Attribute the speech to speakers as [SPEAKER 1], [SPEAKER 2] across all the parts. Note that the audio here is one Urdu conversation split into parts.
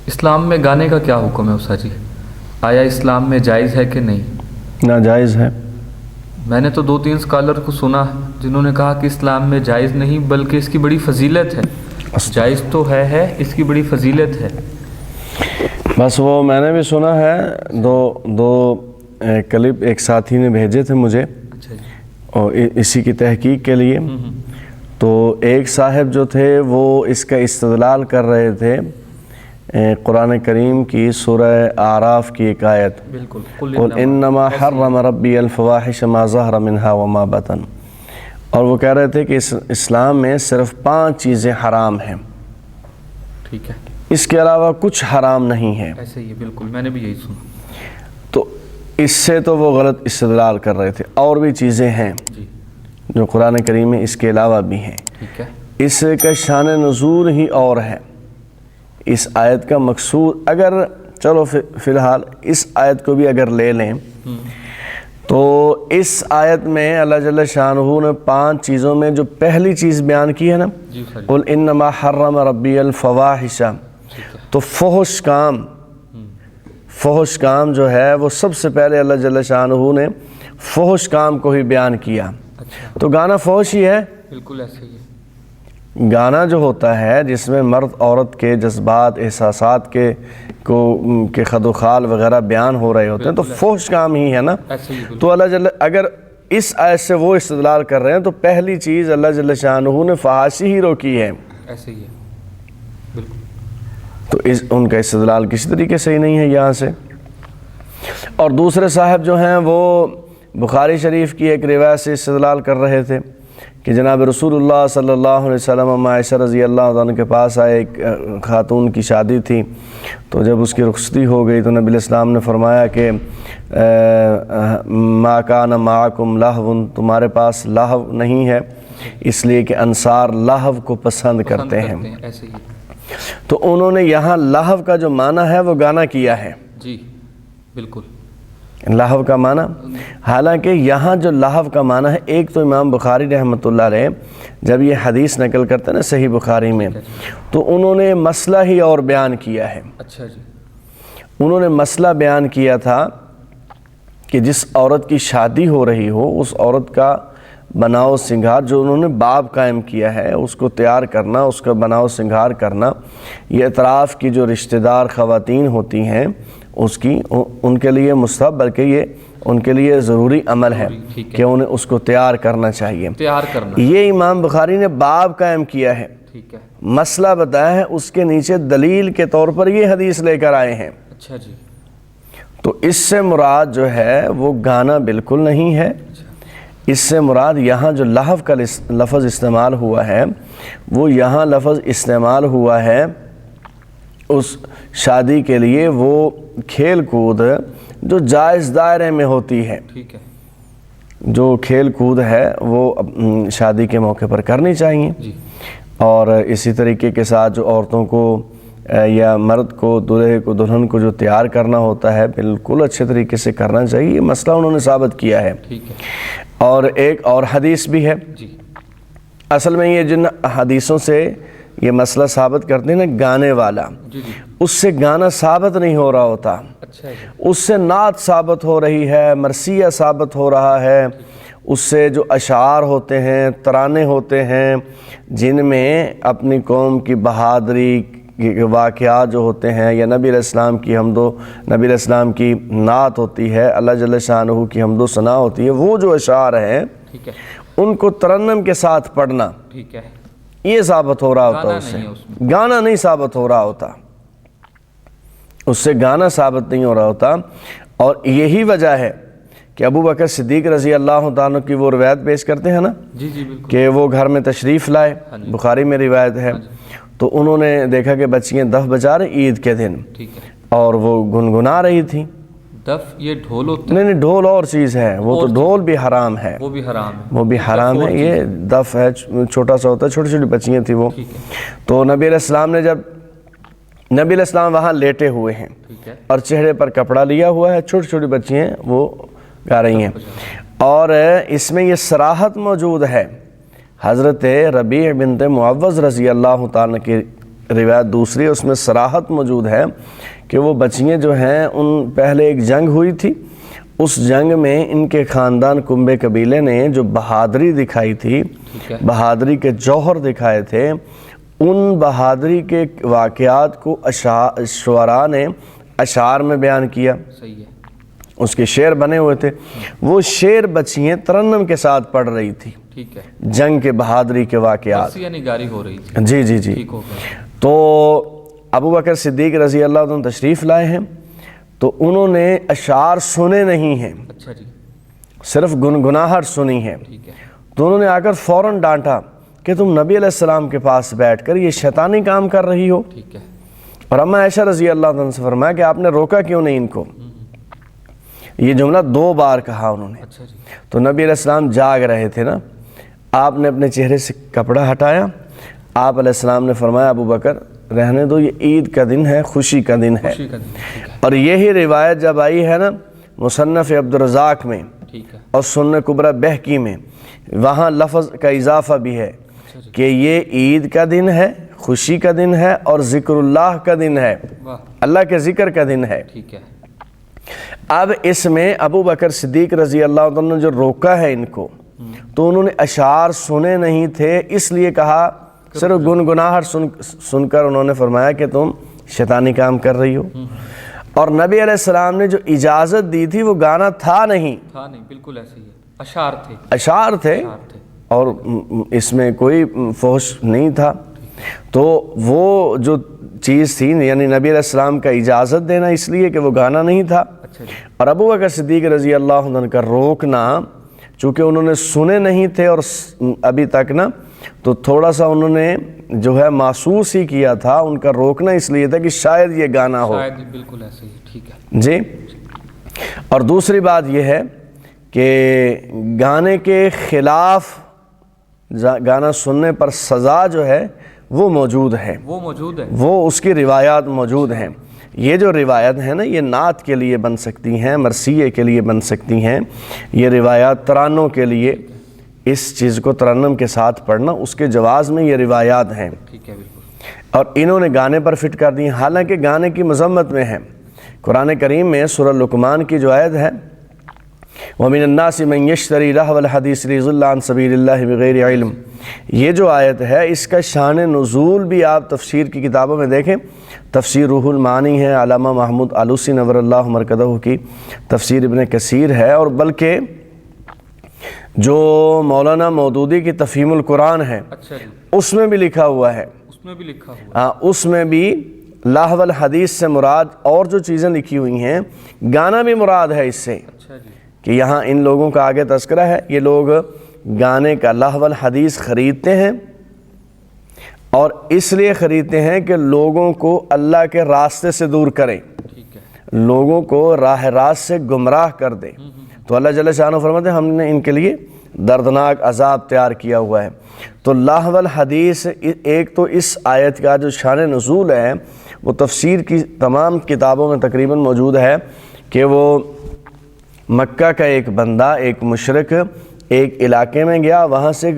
[SPEAKER 1] اسلام میں گانے کا کیا حکم ہے استاد جی؟ آیا اسلام میں جائز ہے کہ نہیں؟
[SPEAKER 2] ناجائز ہے۔
[SPEAKER 1] میں نے تو 2-3 اسکالر کو سنا جنہوں نے کہا کہ اسلام میں جائز نہیں بلکہ اس کی بڑی فضیلت ہے۔ جائز تو ہے اس کی بڑی فضیلت ہے۔
[SPEAKER 2] بس وہ میں نے بھی سنا ہے، دو کلپ ایک ساتھی نے بھیجے تھے مجھے
[SPEAKER 1] اچھا جی۔
[SPEAKER 2] اور اسی کی تحقیق کے لیے، تو ایک صاحب جو تھے وہ اس کا استدلال کر رہے تھے قرآن کریم کی سورہ اعراف کی ایک آیت،
[SPEAKER 1] بالکل،
[SPEAKER 2] قل انما حرم ربی الفواحش ما ظہر منہا وما بطن، اور وہ کہہ رہے تھے کہ اسلام میں صرف 5 چیزیں حرام ہیں،
[SPEAKER 1] ٹھیک ہے،
[SPEAKER 2] اس کے علاوہ کچھ حرام نہیں ہے۔
[SPEAKER 1] ایسے ہی ہے، بالکل میں نے بھی یہی سنا۔
[SPEAKER 2] تو اس سے تو وہ غلط استدلال کر رہے تھے، اور بھی چیزیں ہیں
[SPEAKER 1] جی،
[SPEAKER 2] جو قرآن کریم میں اس کے علاوہ بھی ہیں۔
[SPEAKER 1] ٹھیک ہے،
[SPEAKER 2] اس کا شان نزول ہی اور ہے۔ اس آیت کا مقصود، اگر چلو فی الحال اس آیت کو بھی اگر لے لیں تو اس آیت میں اللہ جل شانہ نے 5 چیزوں میں جو پہلی چیز بیان کی ہے نا،
[SPEAKER 1] جی سر،
[SPEAKER 2] قل انما حرم ربی الفواحش، تو فحش کام جو ہے وہ سب سے پہلے اللہ جل شانہ نے فحش کام کو ہی بیان کیا۔
[SPEAKER 1] اچھا،
[SPEAKER 2] تو گانا فحش ہی ہے۔
[SPEAKER 1] بالکل ایسے ہی ہے۔
[SPEAKER 2] گانا جو ہوتا ہے جس میں مرد عورت کے جذبات، احساسات کے خد و خال وغیرہ بیان ہو رہے ہوتے ہیں، تو فحش کام ہی ہے نا۔
[SPEAKER 1] ایسے ہی بالکل۔
[SPEAKER 2] تو اللہ جل، اگر اس آیت سے وہ استدلال کر رہے ہیں تو پہلی چیز اللہ جل شانہ نے فحاشی ہی روکی ہے،
[SPEAKER 1] ایسے ہی ہے، بالکل۔
[SPEAKER 2] تو ان کا استدلال کسی طریقے سے ہی نہیں ہے یہاں سے۔ اور دوسرے صاحب جو ہیں وہ بخاری شریف کی ایک روایت سے استدلال کر رہے تھے کہ جناب رسول اللہ صلی اللہ علیہ وسلم عائشہ رضی اللہ عنہ کے پاس آئے، ایک خاتون کی شادی تھی، تو جب اس کی رخصتی ہو گئی تو نبی علیہ السلام نے فرمایا کہ ما کان معکم لہو، تمہارے پاس لہو نہیں ہے، اس لیے کہ انصار لہو کو پسند کرتے ہیں۔
[SPEAKER 1] ایسے ہی،
[SPEAKER 2] تو انہوں نے یہاں لہو کا جو معنی ہے وہ گانا کیا ہے،
[SPEAKER 1] جی بالکل۔
[SPEAKER 2] لہو کا معنی، حالانکہ یہاں جو لہو کا معنی ہے، ایک تو امام بخاری رحمۃ اللہ علیہ جب یہ حدیث نقل کرتے ہیں نا صحیح بخاری میں، تو انہوں نے مسئلہ ہی اور بیان کیا ہے۔
[SPEAKER 1] اچھا جی،
[SPEAKER 2] انہوں نے مسئلہ بیان کیا تھا کہ جس عورت کی شادی ہو رہی ہو، اس عورت کا بناؤ سنگھار جو انہوں نے باب قائم کیا ہے، اس کو تیار کرنا، اس کا بناؤ سنگھار کرنا، یہ اطراف کی جو رشتہ دار خواتین ہوتی ہیں ان کے لیے مستحب، بلکہ یہ ان کے لیے ضروری عمل ہے کہ انہیں اس کو تیار کرنا چاہیے۔
[SPEAKER 1] تیار کرنا،
[SPEAKER 2] یہ امام بخاری نے باب قائم کیا ہے،
[SPEAKER 1] ٹھیک ہے،
[SPEAKER 2] مسئلہ بتایا ہے، اس کے نیچے دلیل کے طور پر یہ حدیث لے کر آئے ہیں۔
[SPEAKER 1] اچھا جی،
[SPEAKER 2] تو اس سے مراد جو ہے وہ گانا بالکل نہیں ہے۔ اس سے مراد یہاں جو لہو کا لفظ استعمال ہوا ہے، وہ یہاں لفظ استعمال ہوا ہے اس شادی کے لیے وہ کھیل کود جو جائز دائرے میں ہوتی ہے،
[SPEAKER 1] ٹھیک ہے،
[SPEAKER 2] جو کھیل کود ہے وہ شادی کے موقع پر کرنی چاہیے۔
[SPEAKER 1] جی،
[SPEAKER 2] اور اسی طریقے کے ساتھ جو عورتوں کو یا مرد کو، دلہے کو، دلہن کو جو تیار کرنا ہوتا ہے، بالکل اچھے طریقے سے کرنا چاہیے۔ یہ مسئلہ انہوں نے ثابت کیا ہے۔
[SPEAKER 1] ٹھیک ہے،
[SPEAKER 2] اور ایک اور حدیث بھی ہے،
[SPEAKER 1] جی،
[SPEAKER 2] اصل میں یہ جن حدیثوں سے یہ مسئلہ ثابت کرتے ہیں نا، گانے والا،
[SPEAKER 1] جی جی،
[SPEAKER 2] اس سے گانا ثابت نہیں ہو رہا ہوتا،
[SPEAKER 1] اچھا جی،
[SPEAKER 2] اس سے نعت ثابت ہو رہی ہے، مرثیہ ثابت ہو رہا ہے، اس سے جو اشعار ہوتے ہیں، ترانے ہوتے ہیں، جن میں اپنی قوم کی بہادری کے واقعات جو ہوتے ہیں، یا نبی علیہ السلام کی نبی علیہ السلام کی نعت ہوتی ہے، اللہ جل شانہ کی حمد و ثنا ہوتی ہے، وہ جو اشعار ہیں
[SPEAKER 1] ٹھیک ہے،
[SPEAKER 2] ان کو ترنم کے ساتھ پڑھنا،
[SPEAKER 1] ٹھیک ہے،
[SPEAKER 2] یہ ثابت ہو رہا ہوتا، اس سے گانا نہیں ثابت ہو رہا ہوتا، اس سے گانا ثابت نہیں ہو رہا ہوتا۔ اور یہی وجہ ہے کہ ابو بکر صدیق رضی اللہ تعالیٰ کی وہ روایت پیش کرتے ہیں نا،
[SPEAKER 1] جی جی بالکل،
[SPEAKER 2] کہ وہ گھر میں تشریف لائے، بخاری میں روایت ہے، تو انہوں نے دیکھا کہ بچیاں دف بجا رہی عید کے دن،
[SPEAKER 1] ٹھیک ہے،
[SPEAKER 2] اور وہ گنگنا رہی تھیں۔
[SPEAKER 1] دف یہ ڈھول ہوتا ہے؟
[SPEAKER 2] نہیں، ڈھول اور چیز ہے، وہ تو ڈھول بھی حرام ہے،
[SPEAKER 1] وہ بھی حرام ہے،
[SPEAKER 2] وہ بھی حرام ہے۔ یہ دف ہے، چھوٹا سا ہوتا ہے، چھوٹی چھوٹی بچیاں تھیں وہ۔ تو نبی علیہ السلام نے جب نبی علیہ السلام وہاں لیٹے ہوئے ہیں اور چہرے پر کپڑا لیا ہوا ہے، چھوٹی چھوٹی بچیاں وہ گا رہی ہیں، اور اس میں یہ صراحت موجود ہے حضرت ربیع بنت معوذ رضی اللہ تعالیٰ کی روایت دوسری ہے، اس میں صراحت موجود ہے کہ وہ بچیاں جو ہیں ان پہلے ایک جنگ ہوئی تھی، اس جنگ میں ان کے خاندان کنبے قبیلے نے جو بہادری دکھائی تھی، بہادری کے جوہر دکھائے تھے، ان بہادری کے واقعات کو شعراء نے اشعار میں بیان کیا،
[SPEAKER 1] صحیح ہے،
[SPEAKER 2] اس کے شعر بنے ہوئے تھے، وہ شعر بچیاں ترنم کے ساتھ پڑھ رہی تھی،
[SPEAKER 1] ٹھیک ہے،
[SPEAKER 2] جنگ کے بہادری کے واقعات،
[SPEAKER 1] بس یعنی گاری ہو رہی تھی،
[SPEAKER 2] جی جی جی۔
[SPEAKER 1] ٹھیک ہو گیا۔
[SPEAKER 2] تو ابو بکر صدیق رضی اللہ عنہ تشریف لائے ہیں، تو انہوں نے اشعار سنے نہیں ہیں،
[SPEAKER 1] اچھا جی،
[SPEAKER 2] صرف گنگناہٹ سنی ہے،
[SPEAKER 1] ٹھیک ہے،
[SPEAKER 2] تو انہوں نے آ کر فوراً ڈانٹا کہ تم نبی علیہ السلام کے پاس بیٹھ کر یہ شیطانی کام کر رہی ہو،
[SPEAKER 1] ٹھیک ہے،
[SPEAKER 2] اور اما عائشہ رضی اللہ عنہ سے فرمایا کہ آپ نے روکا کیوں نہیں ان کو؟ یہ جملہ 2 بار کہا انہوں نے۔
[SPEAKER 1] اچھا جی،
[SPEAKER 2] تو نبی علیہ السلام جاگ رہے تھے نا، آپ نے اپنے چہرے سے کپڑا ہٹایا، آپ علیہ السلام نے فرمایا ابو بکر رہنے دو، یہ عید کا دن ہے، خوشی کا دن ہے،
[SPEAKER 1] خوشی کا دن، ٹھیک ہے،
[SPEAKER 2] اور یہی روایت جب آئی ہے نا مصنف عبدالرزاق میں
[SPEAKER 1] ٹھیک ہے،
[SPEAKER 2] اور سنن کبریٰ بہقی میں، وہاں لفظ کا اضافہ بھی ہے
[SPEAKER 1] اچھا جی،
[SPEAKER 2] کہ یہ عید کا دن ہے، خوشی کا دن ہے، اور ذکر اللہ کا دن ہے،
[SPEAKER 1] واہ،
[SPEAKER 2] اللہ کے ذکر کا دن ہے۔
[SPEAKER 1] ٹھیک ہے،
[SPEAKER 2] اب اس میں ابو بکر صدیق رضی اللہ عنہ نے جو روکا ہے ان کو، تو انہوں نے اشعار سنے نہیں تھے، اس لیے کہا، صرف گنگناہٹ سن کر انہوں نے فرمایا کہ تم شیطانی کام کر رہی ہو، اور نبی علیہ السلام نے جو اجازت دی تھی وہ گانا تھا نہیں،
[SPEAKER 1] تھا نہیں، بالکل ایسے ہی ہے، اشعار تھے،
[SPEAKER 2] اشعار تھے،
[SPEAKER 1] اشعار تھے،
[SPEAKER 2] اور اس میں کوئی فحش نہیں تھا، تو وہ جو چیز تھی یعنی نبی علیہ السلام کا اجازت دینا اس لیے کہ وہ گانا نہیں تھا،
[SPEAKER 1] اچھا جی،
[SPEAKER 2] اور ابو بکر صدیق رضی اللہ عنہ کا روکنا، چونکہ انہوں نے سنے نہیں تھے اور ابھی تک نا، تو تھوڑا سا انہوں نے جو ہے محسوس ہی کیا تھا، ان کا روکنا اس لیے تھا کہ شاید یہ گانا ہو،
[SPEAKER 1] شاید بالکل ایسے ہی، ٹھیک ہے،
[SPEAKER 2] جی۔ اور دوسری بات یہ ہے کہ گانے کے خلاف گانا سننے پر سزا جو ہے وہ موجود ہے،
[SPEAKER 1] وہ موجود ہے،
[SPEAKER 2] وہ اس کی روایات موجود ہیں۔ یہ جو روایت ہیں نا، یہ نعت کے لیے بن سکتی ہیں، مرثیے کے لیے بن سکتی ہیں، یہ روایات ترانوں کے لیے، اس چیز کو ترنم کے ساتھ پڑھنا اس کے جواز میں یہ روایات ہیں،
[SPEAKER 1] ٹھیک ہے، بالکل،
[SPEAKER 2] اور انہوں نے گانے پر فٹ کر دی، حالانکہ گانے کی مذمت میں ہے۔ قرآن کریم میں سورہ لقمان کی جو آیت ہے، وَمِنَ النَّاسِ مَن يَشْتَرِي لَهْوَ الْحَدِيثِ لِيُضِلَّ عَن سَبِيلِ اللَّهِ بِغَيْرِ عِلْمٍ، یہ جو آیت ہے اس کا شان نزول بھی آپ تفسیر کی کتابوں میں دیکھیں، تفسیر روح المعانی ہے علامہ محمود آلوسی نور اللہ مرکزہ کی، تفسیر ابن کثیر ہے، اور بلکہ جو مولانا مودودی کی تفہیم القرآن ہے
[SPEAKER 1] اچھا جی،
[SPEAKER 2] اس میں بھی لکھا ہوا ہے،
[SPEAKER 1] اس میں بھی لکھا ہوا،
[SPEAKER 2] اس میں بھی لہو الحدیث سے مراد اور جو چیزیں لکھی ہوئی ہیں، گانا بھی مراد ہے اس سے،
[SPEAKER 1] اچھا جی،
[SPEAKER 2] کہ یہاں ان لوگوں کا آگے تذکرہ ہے، یہ لوگ گانے کا لہو الحدیث خریدتے ہیں، اور اس لیے خریدتے ہیں کہ لوگوں کو اللہ کے راستے سے دور کریں،
[SPEAKER 1] ٹھیک ہے،
[SPEAKER 2] لوگوں کو راہ راست سے گمراہ کر دیں، تو اللہ جل شانہ فرماتے ہیں ہم نے ان کے لیے دردناک عذاب تیار کیا ہوا ہے۔ تو لہو الحدیث ایک تو اس آیت کا جو شان نزول ہے وہ تفسیر کی تمام کتابوں میں تقریباً موجود ہے کہ وہ مکہ کا ایک بندہ، ایک مشرک ایک علاقے میں گیا، وہاں سے ایک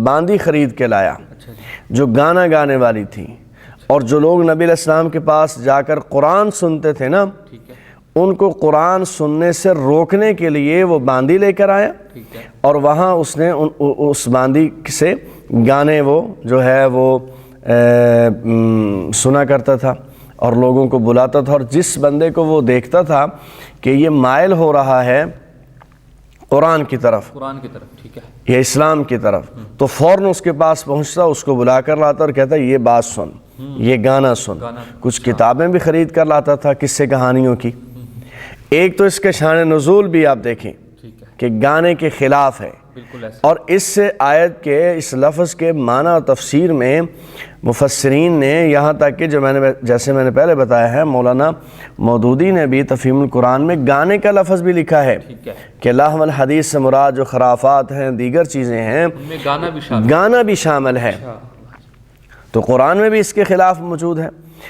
[SPEAKER 2] باندی خرید کے لایا
[SPEAKER 1] اچھا جی،
[SPEAKER 2] جو گانا گانے والی تھی، اور جو لوگ نبی علیہ السلام کے پاس جا کر قرآن سنتے تھے نا،
[SPEAKER 1] ٹھیک ہے،
[SPEAKER 2] ان کو قرآن سننے سے روکنے کے لیے وہ باندی لے کر آیا،
[SPEAKER 1] ٹھیک ہے،
[SPEAKER 2] اور وہاں اس نے اس باندی سے گانے وہ جو ہے وہ سنا کرتا تھا اور لوگوں کو بلاتا تھا، اور جس بندے کو وہ دیکھتا تھا کہ یہ مائل ہو رہا ہے قرآن کی طرف،
[SPEAKER 1] قرآن کی طرف، ٹھیک ہے،
[SPEAKER 2] یا اسلام کی طرف، تو فوراً اس کے پاس پہنچتا، اس کو بلا کر لاتا اور کہتا یہ بات سن، یہ گانا سن، کچھ کتابیں بھی خرید کر لاتا تھا قصے کہانیوں کی۔ ایک تو اس کے شان نزول بھی آپ دیکھیں
[SPEAKER 1] ٹھیک ہے،
[SPEAKER 2] کہ گانے کے خلاف ہے،
[SPEAKER 1] بالکل ایسے،
[SPEAKER 2] اور اس سے آیت کے اس لفظ کے معنی اور تفسیر میں مفسرین نے یہاں تک کہ جو جیسے میں نے پہلے بتایا ہے، مولانا مودودی نے بھی تفہیم القرآن میں گانے کا لفظ بھی لکھا ہے
[SPEAKER 1] ٹھیک ہے،
[SPEAKER 2] کہ لہو الحدیث سے مراد جو خرافات ہیں، دیگر چیزیں ہیں،
[SPEAKER 1] ان میں گانا بھی شامل،
[SPEAKER 2] گانا بھی شامل ہے،
[SPEAKER 1] اچھا،
[SPEAKER 2] تو قرآن میں بھی اس کے خلاف موجود ہے۔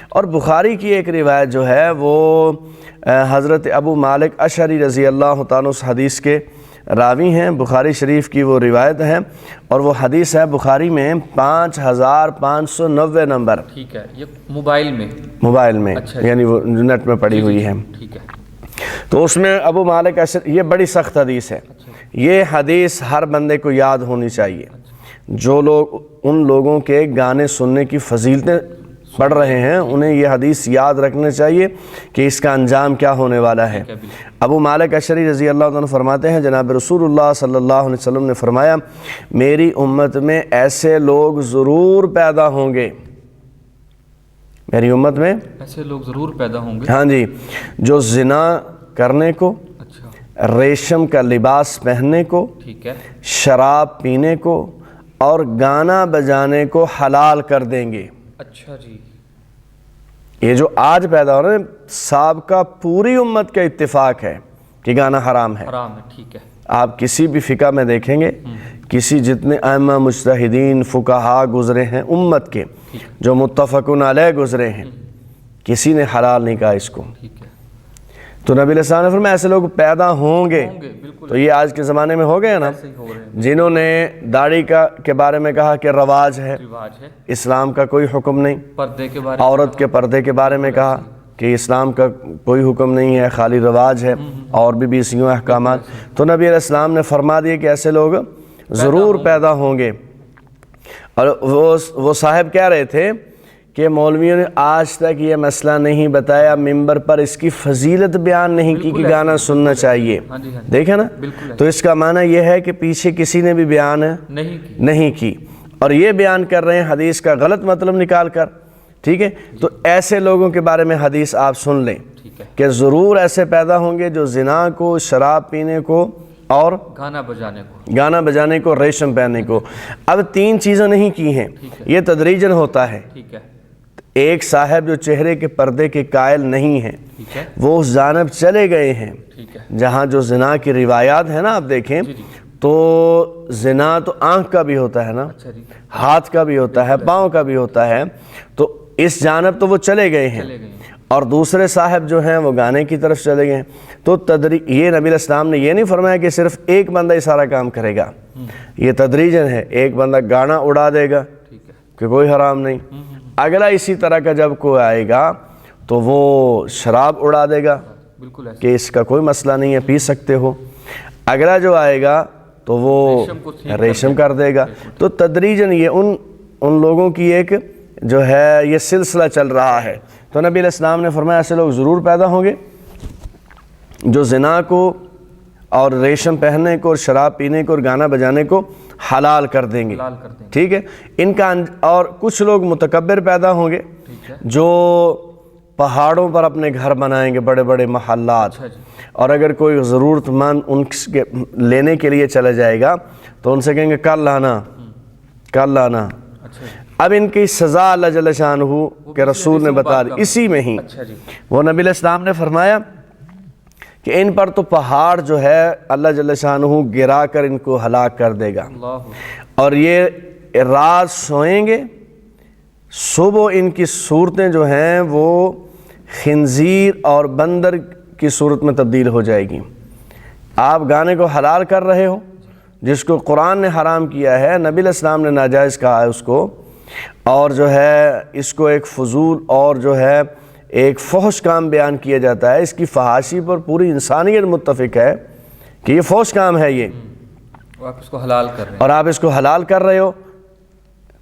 [SPEAKER 2] اور بخاری کی ایک روایت جو ہے وہ حضرت ابو مالک اشعری رضی اللہ تعالیٰ اس حدیث کے راوی ہیں، بخاری شریف کی وہ روایت ہے، اور وہ حدیث ہے بخاری میں 5590 نمبر،
[SPEAKER 1] ٹھیک ہے، یہ موبائل میں اچھا
[SPEAKER 2] یعنی وہ نیٹ میں پڑی ہوئی ہے۔
[SPEAKER 1] ٹھیک ہے،
[SPEAKER 2] تو اس میں ابو مالک اشعری، یہ بڑی سخت حدیث ہے، یہ حدیث ہر بندے کو یاد ہونی چاہیے۔ جو لوگ ان لوگوں کے گانے سننے کی فضیلتیں پڑھ رہے ہیں انہیں یہ حدیث یاد رکھنا چاہیے کہ اس کا انجام کیا ہونے والا ہے۔ ابو مالک اشعری رضی اللہ عنہ فرماتے ہیں جناب رسول اللہ صلی اللہ علیہ وسلم نے فرمایا میری امت میں ایسے لوگ ضرور پیدا ہوں گے، میری امت میں
[SPEAKER 1] ایسے لوگ ضرور پیدا ہوں گے،
[SPEAKER 2] ہاں جی، جو زنا کرنے کو،
[SPEAKER 1] اچھا
[SPEAKER 2] ریشم کا لباس پہننے کو،
[SPEAKER 1] ٹھیک ہے،
[SPEAKER 2] شراب پینے کو اور گانا بجانے کو حلال کر دیں گے۔
[SPEAKER 1] اچھا جی،
[SPEAKER 2] یہ جو آج پیدا ہو رہا ہے سابقہ پوری امت کا اتفاق ہے کہ گانا حرام ہے۔
[SPEAKER 1] حرام ہے، ٹھیک ہے،
[SPEAKER 2] آپ کسی بھی فقہ میں دیکھیں گے، کسی جتنے ائمہ مجتہدین فقہا گزرے ہیں امت کے، جو متفقن علیہ گزرے ہیں، کسی نے حلال نہیں کہا اس کو۔
[SPEAKER 1] ٹھیک ہے،
[SPEAKER 2] تو نبی علیہ السلام نے فرمایا ایسے لوگ پیدا ہوں گے،
[SPEAKER 1] بالکل
[SPEAKER 2] تو یہ آج کے زمانے میں ہو گئے نا،
[SPEAKER 1] ایسے ہی ہو رہے ہیں،
[SPEAKER 2] جنہوں نے داڑھی کے بارے میں کہا کہ رواج ہے،
[SPEAKER 1] رواج ہے،
[SPEAKER 2] اسلام کا کوئی حکم نہیں،
[SPEAKER 1] پردے کے بارے
[SPEAKER 2] عورت کے پردے کے بارے میں کہا کہ اسلام کا کوئی حکم نہیں ہے، خالی رواج ہے، اور بھی بیسیوں احکامات، تو نبی علیہ السلام نے فرما دیا کہ ایسے لوگ ضرور پیدا ہوں گے۔ اور وہ صاحب کہہ رہے تھے کہ مولویوں نے آج تک یہ مسئلہ نہیں بتایا، ممبر پر اس کی فضیلت بیان نہیں کی کہ گانا سننا چاہیے، دیکھیں نا، تو اس کا معنی یہ ہے کہ پیچھے کسی نے بھی بیان نہیں کی، اور یہ بیان کر رہے ہیں حدیث کا غلط مطلب نکال کر، ٹھیک ہے۔ تو ایسے لوگوں کے بارے میں حدیث آپ سن لیں کہ ضرور ایسے پیدا ہوں گے جو زنا کو، شراب پینے کو اور گانا بجانے کو، ریشم پہننے کو۔ اب 3 چیزیں نہیں کی ہیں، یہ تدریجاً ہوتا ہے۔ ایک صاحب جو چہرے کے پردے کے قائل نہیں ہیں وہ اس جانب چلے گئے ہیں جہاں جو زنا کی روایات ہیں نا، آپ دیکھیں تو زنا تو آنکھ کا بھی ہوتا ہے نا، ہاتھ کا بھی ہوتا ہے، پاؤں کا بھی ہوتا ہے، تو اس جانب تو وہ چلے گئے ہیں، اور دوسرے صاحب جو ہیں وہ گانے کی طرف چلے گئے ہیں۔ تو یہ نبی علیہ السلام نے یہ نہیں فرمایا کہ صرف ایک بندہ ہی سارا کام کرے گا، یہ تدریجاً ہے، ایک بندہ گانا اڑا دے گا کہ کوئی حرام نہیں، اگلا اسی طرح کا جب کوئی آئے گا تو وہ شراب اڑا دے گا کہ اس کا کوئی مسئلہ نہیں ہے، پی سکتے ہو، اگلا جو آئے گا تو وہ ریشم کر دے گا۔ تو تدریجاً یہ ان لوگوں کی ایک جو ہے یہ سلسلہ چل رہا ہے۔ تو نبی علیہ السلام نے فرمایا ایسے لوگ ضرور پیدا ہوں گے جو زنا کو اور ریشم پہننے کو اور شراب پینے کو اور گانا بجانے کو حلال کر دیں گے، ٹھیک ہے۔ ان کا اور کچھ لوگ متکبر پیدا ہوں گے جو پہاڑوں پر اپنے گھر بنائیں گے، بڑے بڑے محلات، اور اگر کوئی ضرورت مند ان کے لینے کے لیے چلا جائے گا تو ان سے کہیں گے کل لانا۔ اب ان کی سزا اللہ جل شانہ کے رسول نے بتا دی اسی میں ہی، وہ نبی علیہ السلام نے فرمایا کہ ان پر تو پہاڑ جو ہے اللہ جل شانہ گرا کر ان کو ہلاک کر دے گا، اور یہ رات سوئیں گے، صبح ان کی صورتیں جو ہیں وہ خنزیر اور بندر کی صورت میں تبدیل ہو جائے گی۔ آپ گانے کو حلال کر رہے ہو جس کو قرآن نے حرام کیا ہے، نبی علیہ السلام نے ناجائز کہا ہے اس کو، اور جو ہے اس کو ایک فضول اور جو ہے ایک فحش کام بیان کیا جاتا ہے، اس کی فحاشی پر پوری انسانیت متفق ہے کہ یہ فحش کام ہے، یہ
[SPEAKER 1] آپ اس کو حلال کر رہے ہیں،
[SPEAKER 2] اور آپ اس کو حلال کر رہے ہو،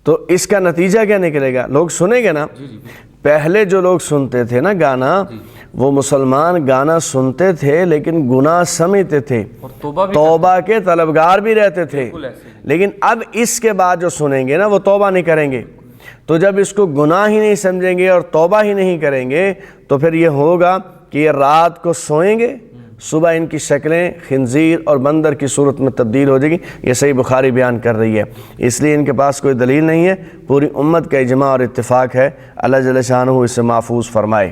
[SPEAKER 2] تو اس کا نتیجہ کیا نکلے گا؟ لوگ سنیں گے نا۔ پہلے جو لوگ سنتے تھے نا گانا، وہ مسلمان گانا سنتے تھے لیکن گناہ سمجھتے تھے، توبہ کے طلبگار بھی رہتے تھے، لیکن اب اس کے بعد جو سنیں گے نا وہ توبہ نہیں کریں گے، تو جب اس کو گناہ ہی نہیں سمجھیں گے اور توبہ ہی نہیں کریں گے تو پھر یہ ہوگا کہ یہ رات کو سوئیں گے، صبح ان کی شکلیں خنزیر اور بندر کی صورت میں تبدیل ہو جائے گی۔ یہ صحیح بخاری بیان کر رہی ہے، اس لیے ان کے پاس کوئی دلیل نہیں ہے، پوری امت کا اجماع اور اتفاق ہے، اللہ جل شانہ اسے محفوظ فرمائے۔